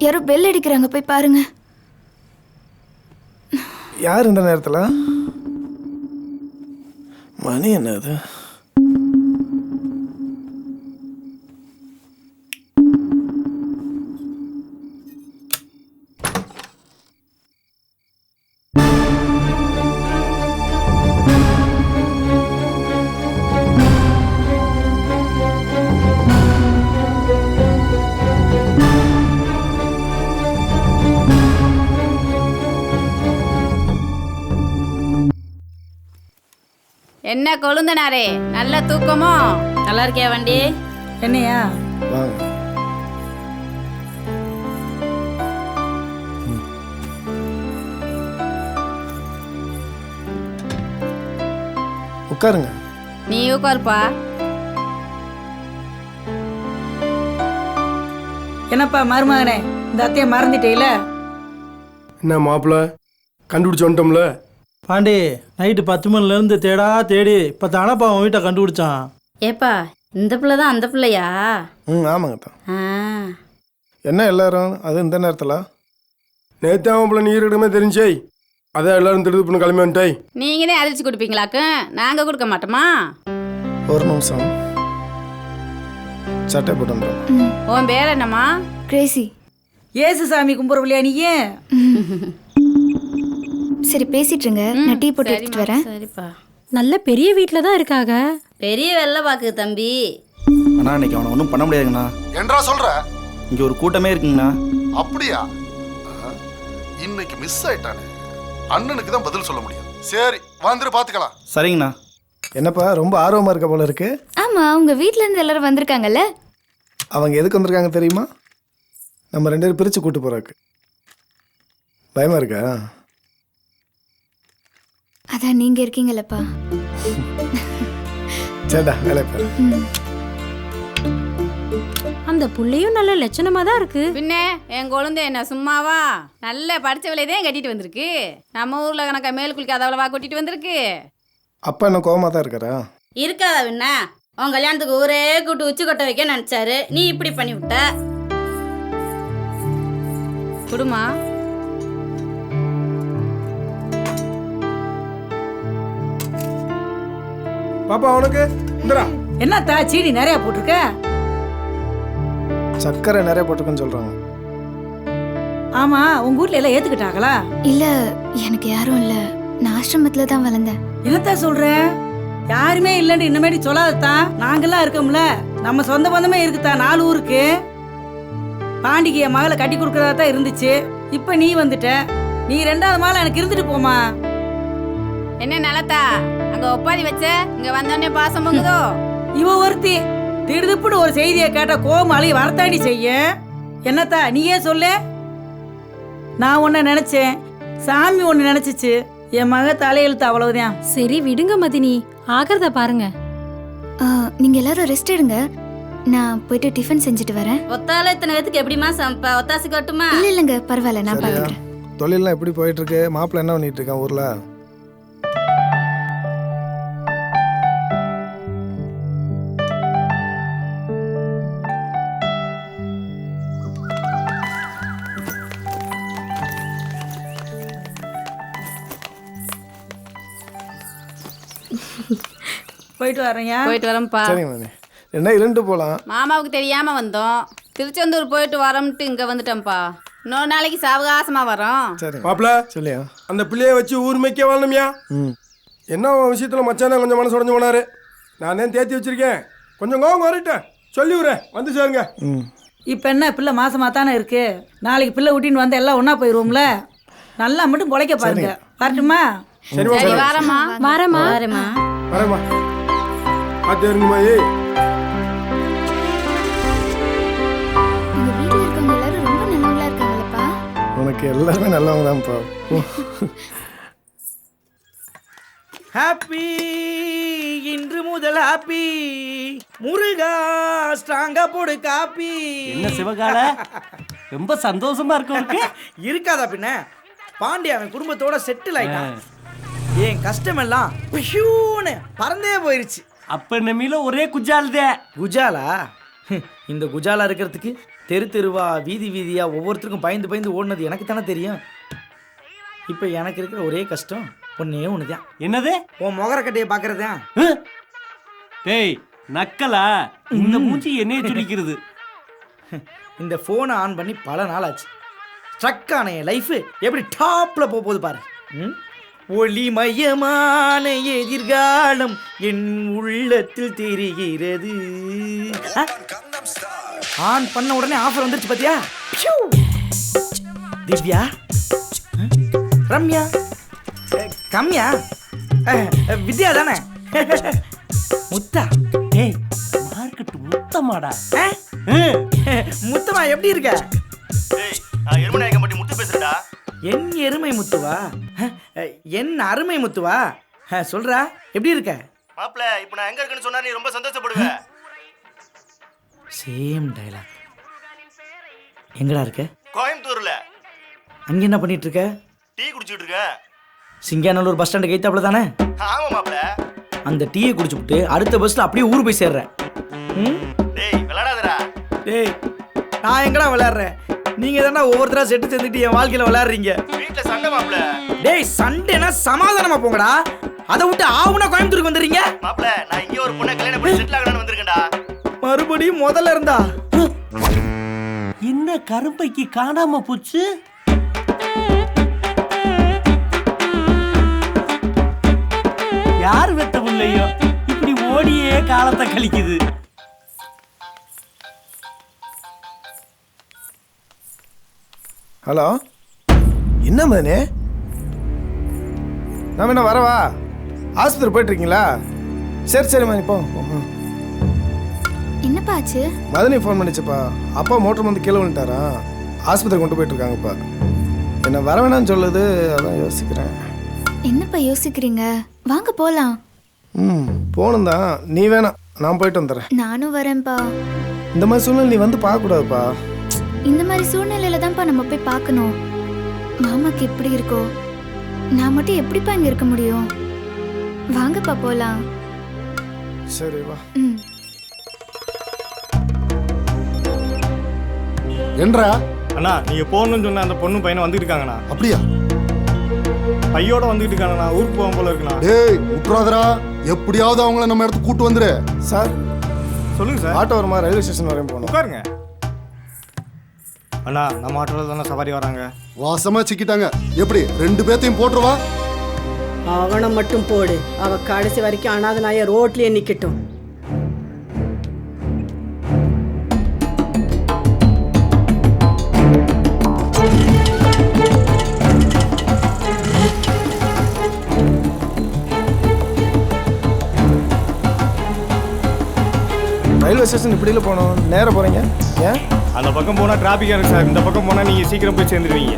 யாரோ பெல் அடிக்கிறாங்க, போய் பாருங்க. யார் இந்த நேரத்தில்? மணி என்னது? என்ன கொழுந்தனாரே, நல்ல தூக்கமோ? நல்லா இருக்கியா வண்டி? என்னையா? வாங்க. உட்காருங்க. நீ உட்காருப்பா. என்னப்பா மருமகனே, இந்த அத்தையை மறந்துட்டேல? என்ன மாப்பிள்ள, கண்டுபிடிச்சு வந்துட்டோம்ல. பாண்டி, நைட்டு 10 மணிலேருந்து தேடி இப்போ தானப்பா அவன் வீட்டை கண்டுபிடிச்சான். ஏப்பா, இந்த பிள்ளை தான் அந்த பிள்ளையா? ஆமாங்க தான். ஆ, என்ன எல்லாரும் அது இந்த நேரத்தில்? நேற்று அவன் பிள்ளை நீர் இடமே தெரிஞ்சே, அதான் எல்லாரும் திருது பண்ண கிளம்பி வந்துட்டாய். நீங்க தான் அதிர்ச்சி கொடுப்பீங்களாக்கு, நாங்க கொடுக்க மாட்டோமா? ஒரு நிமிஷம், சட்டை போட்டு வந்துடும். உன் பேர் என்னம்மா? கிரேசி. ஏசு சாமி கும்பிட்றவில்லையா நீ? சரி, பேசிட்டு இருங்க, நான் டீ போட்டு எடுத்துட்டு வரேன். சரிப்பா. நல்ல பெரிய வீட்டில் தான் இருக்காங்க. பெரிய வெள்ளை பாக்கு தம்பி. அண்ணா இன்னைக்கு அவனை ஒன்றும் பண்ண முடியாதுங்கண்ணா. என்றா சொல்ற? இங்கே ஒரு கூட்டமே இருக்குங்கண்ணா. அப்படியா? இன்னைக்கு மிஸ் ஆயிட்டானே. அண்ணனுக்கு தான் பதில் சொல்ல முடியும். சரி, வந்துரு பாத்துக்கலாம். சரிங்கண்ணா. என்னப்பா ரொம்ப ஆர்வமாக இருக்க போல இருக்கு? ஆமா, உங்க வீட்ல இருந்து எல்லாரும் வந்திருக்காங்கல்ல? அவங்க எதுக்கு வந்திருக்காங்க தெரியுமா? நம்ம 2 பேரும் பிரித்து கூட்டு போகிறாக்கு. பயமாக இருக்கா? அதான் நீங்க இருக்கீங்கல்லப்பா. சரிடா, வேலை பாரு. அந்த புள்ளையும் நல்ல லட்சணமா தான் இருக்கு. பின்ன என் குழந்தை என்ன சும்மாவா? நல்ல படிச்ச விலையதான் கட்டிட்டு வந்திருக்கு. நம்ம ஊர்ல கணக்கா மேல் குளிக்காத அவ்வளவா கொட்டிட்டு வந்திருக்கு. அப்பா என்ன கோவமாக தான் இருக்காரா? இருக்காதா பின்ன? உன் கல்யாணத்துக்கு ஊரே கூட்டு உச்சி கொட்ட வைக்க நினைச்சாரு, நீ இப்படி பண்ணி விட்ட. குடுமா. பாப்பா உனக்கு இந்தரா. என்னத்தா சீனி நிறைய போட்டிருக்க? சர்க்கரை நிறைய போட்டுக்குன்னு சொல்கிறாங்க. ஆமா, உங்க வீட்ல எல்லாம் ஏத்துக்கிட்டாங்களா? இல்ல, எனக்கு யாரும் இல்ல. நான் ஆசிரமத்துல தான் வளர்ந்தேன். என்னத்தா சொல்ற? யாருமே இல்லன்னு இன்னமேடி சொல்லாதத்தான். நாங்கெல்லாம் இருக்கோம்ல, நம்ம சொந்த பந்தமே இருக்குதா 4 ஊருக்கு. பாண்டிக்கு என் மகளை கட்டி கொடுக்கறதா தான் இருந்துச்சு. இப்ப நீ வந்துட்ட. நீ 2வது மகளை எனக்கு இருந்துட்டு போமா. என்ன நலத்தா, அங்க ஒப்பாரி வச்ச, இங்க வந்தோடனே பாசம் பொங்குதோ? இவ ஒருத்தி திடுதுப்புடு ஒரு செய்தியை கேட்ட கோமாளி வரத்தாடி செய்ய. என்னத்தா நீயே சொல்லு. நான் ஒன்ன நினைச்சேன், சாமி ஒன்னு நினைச்சிச்சு. என் மக தலையெழுத்து அவ்வளவுதான். சரி விடுங்க மதினி, ஆகிறத பாருங்க. நீங்க எல்லாரும் ரெஸ்ட் எடுங்க, நான் போயிட்டு டிஃபன் செஞ்சுட்டு வரேன். ஒத்தால இத்தனை பேத்துக்கு எப்படிமா சமைப்ப? ஒத்தாசி கட்டுமா? இல்லைங்க, பரவாயில்ல, நான் பாத்துக்கிறேன். தொழிலெலாம் எப்படி போயிட்டு இருக்கு? மாப்பிள்ளை என்ன பண்ணிட்டு இருக்கான் ஊரில்? போயிட்டு வரேன்யா. போயிட்டு வரேன்ப்பா. சரிங்க மேனே, என்ன 2 போகலாம். மாமாவுக்கு தெரியாம வந்தோம், திருச்செந்தூர் போயிட்டு வரோம்ட்டு இங்க வந்துட்டோம்ப்பா. இன்னொரு நாளைக்கு சாவகாசமா வரோம். சரி மாப்பிள்ள, சொல்லியா? அந்த பிள்ளைய வச்சு ஊர் மேய்க்க வாழணுமியா? என்ன உன் விஷயத்தில் மச்சான் கொஞ்சம் மனசு உடஞ்சு போனாரு. நான் தான் தேத்தி வச்சிருக்கேன், கொஞ்சம் கோவம் வரட்டேன். சொல்லி விடுறேன், வந்து சேருங்க. இப்ப என்ன பிள்ளை மாசமா தானே இருக்கு. நாளைக்கு பிள்ளை ஊட்டின்னு வந்து எல்லாம் ஒன்னா போயிருவோம்ல. நல்லா மட்டும் பொழைக்க பாருங்க. வரட்டுமா? சரி சரி, வாரம்மா. வரமா வரேம்மா. வரேம்மா, பார்த்து இருங்கம்மா. ஏய், உங்க வீட்ல இருக்கவங்க எல்லாரும் ரொம்ப நல்லவங்களா இருக்காங்கல்லப்பா. உனக்கு எல்லாருமே நல்லவங்க தான்ப்பா. ஹாப்பி, இன்று முதல் ஹாப்பி. முருகா ஸ்ட்ராங்கா போடு காப்பி. என்ன சிவகால, ரொம்ப சந்தோஷமா இருக்கு. இருக்காதா பின்ன? பாண்டி அவன் குடும்பத்தோட செட்டில் ஆயிட்டான். என் கஷ்டமெல்லாம் பறந்தே போயிருச்சு. அப்ப நம்மில ஒரே குஜால்தே. குஜாலா? இந்த குஜாலா இருக்கிறதுக்கு தெரு தெருவா வீதி வீதியா ஒவ்வொருத்தருக்கும் பயந்து பயந்து ஓடுனது எனக்கு தானே தெரியும். இப்போ எனக்கு இருக்கிற ஒரே கஷ்டம் ஒன்னே ஒன்று தான். என்னது? உன் முகரக்கட்டையை பார்க்கறது தான். டேய் நக்கலா, இந்த மூஞ்சி என்னைய சுடிக்கிறது. இந்த ஃபோனை ஆன் பண்ணி பல நாள் ஆச்சு. ஸ்ட்ரக் ஆன என் லைஃப் எப்படி டாப்ல போகுது பாரு. ஒளிமயமான எதிர்காலம் என் உள்ளத்தில் தெரிகிறது. ஆன் பண்ண உடனே ஆஃபர் வந்துருச்சு பாத்தியா? திவ்யா, ரம்யா, கம்யா, வித்யா தானே? முத்தா, ஏய் மார்க்கெட் முத்தமாடா. முத்தமா எப்படி இருக்க? ஏய் நான் எருமநாயகம் பட்டி முத்து பேசுறேன்டா. என் எருமை முத்துவா? என் அருமை முத்துவா? சொல்றா எப்படி இருக்க? மாப்ள இப்போ நான் எங்க இருக்கேன்னு சொன்னா நீ ரொம்ப சந்தோஷப்படுவ. Same dialogue. எங்கடா இருக்க? கோயம்புத்தூர்ல. அங்க என்ன பண்ணிட்டு இருக்க? டீ குடிச்சிட்டு இருக்கேன். சிங்காநல்லூர் பஸ் ஸ்டாண்டு கைத்தாப்புல தானே? ஆமா மாப்ள. அந்த டீயை குடிச்சுட்டு அடுத்த பஸ்ல அப்படியே ஊர் போய் சேர்றேன். டேய் விளையாடாதடா. டேய் நான் எங்கடா விளையாடுறேன்? நீங்க தானே ஒவ்வொருத்தரா செட்டு சேர்ந்துட்டு என் வாழ்க்கையில விளையாடுறீங்க. வீட்ல சண்டை மாப்ள. டேய் சண்டைனா சமாதானமா போங்கடா. அதை விட்டு ஆவுனா கோயம்புத்தூருக்கு வந்துடுறீங்க. மாப்ள நான் இங்க ஒரு பொண்ணை கல்யாணம் பண்ணி செட்டில் ஆகணும்னு வந்திருக்கேன்டா. மறுபடியும் முதல்ல இருந்தா என்ன கரும்பைக்கு காணாம போச்சு? யார் வெட்ட பிள்ளையோ இப்படி ஓடியே காலத்தை கழிக்குது. ஹலோ, என்ன மதனே? நான் என்ன வரவா? ஆஸ்பத்திரி போயிட்டுருக்கீங்களா? சரி சரிம்மா நீ போ. என்னப்பா ஆச்சு? மதனி ஃபோன் பண்ணிச்சுப்பா. அப்பா மோட்டர் வந்து கீழே விழுந்துட்டாரா, ஆஸ்பத்திரி கொண்டு போயிட்டுருக்காங்கப்பா. என்ன வர வேணான்னு சொல்லுது, அதான் யோசிக்கிறேன். என்னப்பா யோசிக்கிறீங்க? வாங்க போலாம். போகணும் தான். நீ வேணாம், நான் போயிட்டு வந்துடுறேன். நானும் வரேன்ப்பா. இந்த மாதிரி சூழ்நிலை நீ வந்து பார்க்கக்கூடாதுப்பா. இந்த மாதிரி சூழ்நிலையில தான்ப்பா நம்ம போய் பார்க்கணும். மாமாக்கு எப்படி இருக்கோ, நான் மட்டும் எப்படிப்பா இங்க இருக்க முடியும்? வாங்கப்பா போலாம். சரி வா. என்றா அண்ணா நீங்க போகணும்னு சொன்ன அந்த பொண்ணு பையனை வந்துட்டு இருக்காங்கண்ணா. அப்படியா? பையோட வந்துட்டு இருக்காங்கண்ணா. ஊருக்கு போவோம் போல இருக்குண்ணா. டேய் விட்டுறாதடா, எப்படியாவது அவங்கள நம்ம இடத்துக்கு கூட்டு வந்துரு. சார் சொல்லுங்க சார். ஆட்டோ வருமா? ரயில்வே ஸ்டேஷன் வரையும் போகணும். உட்காருங்க. அண்ணா நம்ம ஆட்டோவில் தானே சவாரி வராங்க. வாசமா சிக்கிட்டாங்க. எப்படி 2 பேத்தையும் போட்டுருவா? அவனை மட்டும் போடு. அவ கடைசி வரைக்கும் அனாத நாய ரோட்லயே நிக்கட்டும். ரயில்வே ஸ்டேஷன் இப்படியில போகணும். நேராக போகிறீங்க? ஏன்? அந்த பக்கம் போனால் டிராஃபிக்காக இருக்கு சார். இந்த பக்கம் போனால் நீங்கள் சீக்கிரம் போய் சேர்ந்துருவீங்க.